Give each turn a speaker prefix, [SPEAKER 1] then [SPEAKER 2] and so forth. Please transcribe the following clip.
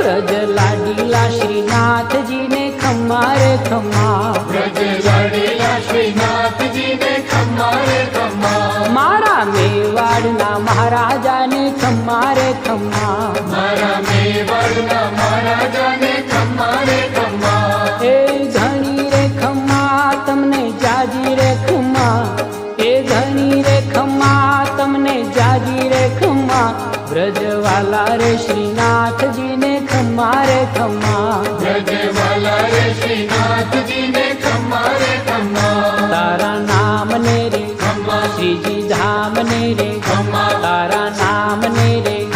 [SPEAKER 1] ब्रज लाडीला श्रीनाथ जी ने खम्मा रे खम्मा,
[SPEAKER 2] ब्रज लाडीला श्रीनाथ जी ने खम्मा रे खम्मा,
[SPEAKER 1] मारा मेवाड़ना महाराजा ने खम्मा रे खम्मा,
[SPEAKER 2] मारा मेवाड़ना महाराजा ने खम्मा रे खम्मा,
[SPEAKER 1] ए घणी रे खम्मा तमने जाजी रे खम्मा, ए घणी रे खम्मा तमने जाजी रे खम्मा, ब्रजवाला रे श्रीनाथ जी ने खम्मा रे खम्मा,
[SPEAKER 2] ब्रजवाला रे श्रीनाथ जी ने खम्मा रे खम्मा,
[SPEAKER 1] तारा नाम ने रे
[SPEAKER 2] खम्मा,
[SPEAKER 1] श्रीजी धाम ने रे
[SPEAKER 2] खम्मा,
[SPEAKER 1] तारा